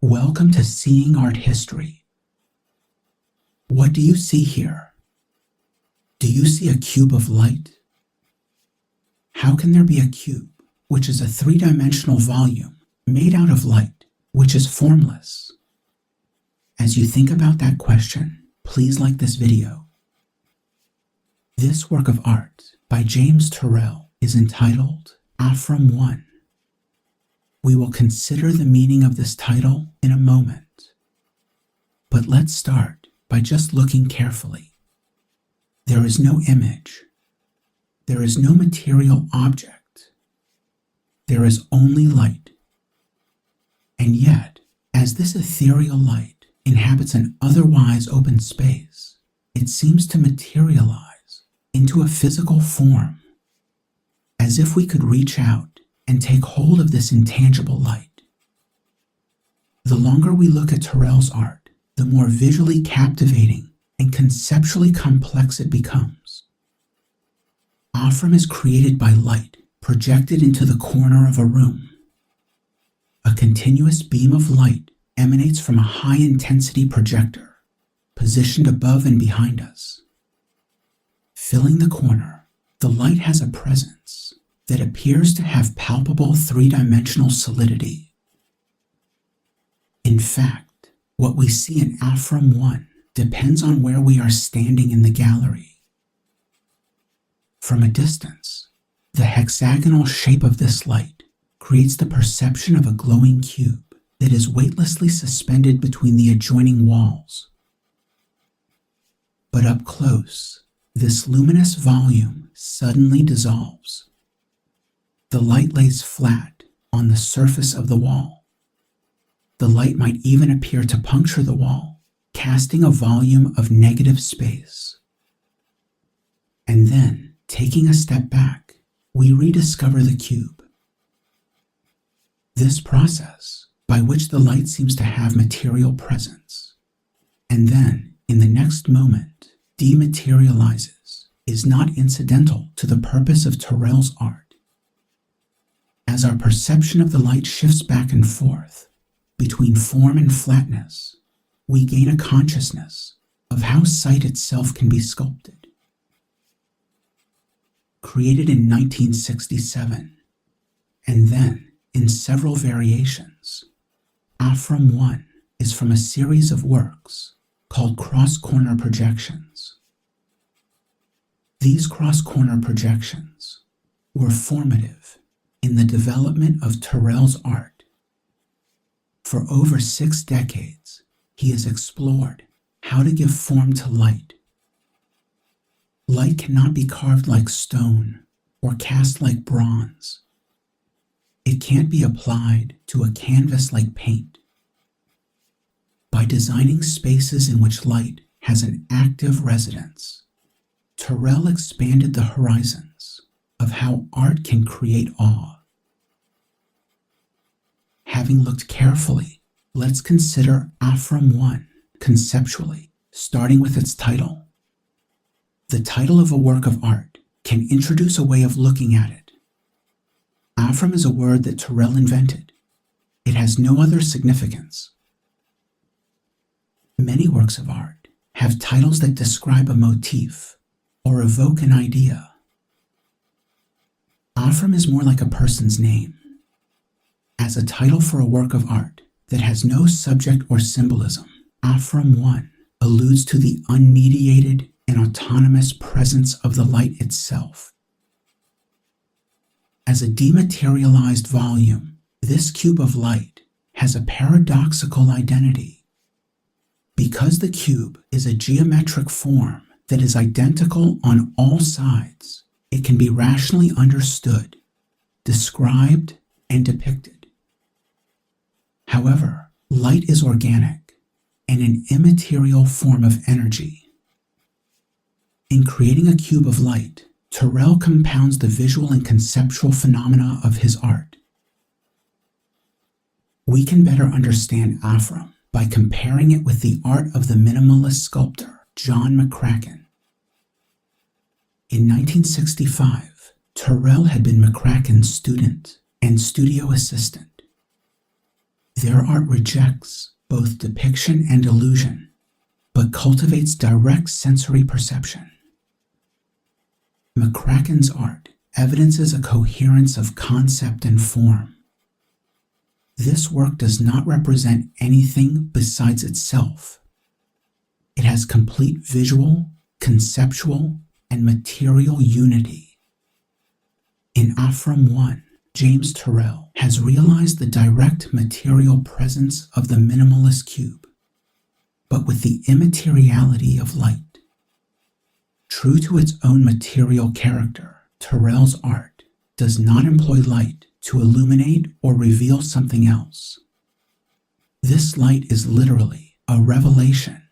Welcome to Seeing Art History. What do you see here? Do you see a cube of light? How can there be a cube, which is a three-dimensional volume made out of light, which is formless? As you think about that question, please like this video. This work of art by James Turrell is entitled Afrum One. We will consider the meaning of this title in a moment. But let's start by just looking carefully. There is no image. There is no material object. There is only light. And yet, as this ethereal light inhabits an otherwise open space, it seems to materialize into a physical form, as if we could reach out and take hold of this intangible light. The longer we look at Turrell's art, the more visually captivating and conceptually complex it becomes. Afrum is created by light projected into the corner of a room. A continuous beam of light emanates from a high-intensity projector positioned above and behind us. Filling the corner, the light has a presence that appears to have palpable three-dimensional solidity. In fact, what we see in Afrum One depends on where we are standing in the gallery. From a distance, the hexagonal shape of this light creates the perception of a glowing cube that is weightlessly suspended between the adjoining walls. But up close, this luminous volume suddenly dissolves. The light lays flat on the surface of the wall. The light might even appear to puncture the wall, casting a volume of negative space. And then, taking a step back, we rediscover the cube. This process, by which the light seems to have material presence, and then, in the next moment, dematerializes, is not incidental to the purpose of Turrell's art. As our perception of the light shifts back and forth between form and flatness, we gain a consciousness of how sight itself can be sculpted. Created in 1967, and then in several variations, Afrum One is from a series of works called cross-corner projections. These cross-corner projections were formative in the development of Turrell's art. For over 6 decades, he has explored how to give form to light. Light cannot be carved like stone or cast like bronze. It can't be applied to a canvas like paint. By designing spaces in which light has an active residence, Turrell expanded the horizons of how art can create awe. Having looked carefully, let's consider Afrum One conceptually, starting with its title. The title of a work of art can introduce a way of looking at it. Afrum is a word that Turrell invented. It has no other significance. Many works of art have titles that describe a motif or evoke an idea. Afrum is more like a person's name. As a title for a work of art that has no subject or symbolism, Afrum One alludes to the unmediated and autonomous presence of the light itself. As a dematerialized volume, this cube of light has a paradoxical identity. Because the cube is a geometric form that is identical on all sides, it can be rationally understood, described, and depicted. However, light is organic and an immaterial form of energy. In creating a cube of light, Turrell compounds the visual and conceptual phenomena of his art. We can better understand Afrum by comparing it with the art of the minimalist sculptor John McCracken. In 1965, Turrell had been McCracken's student and studio assistant. Their art rejects both depiction and illusion, but cultivates direct sensory perception. McCracken's art evidences a coherence of concept and form. This work does not represent anything besides itself. It has complete visual, conceptual, and material unity. In Afrum One, James Turrell has realized the direct material presence of the minimalist cube, but with the immateriality of light. True to its own material character, Turrell's art does not employ light to illuminate or reveal something else. This light is literally a revelation,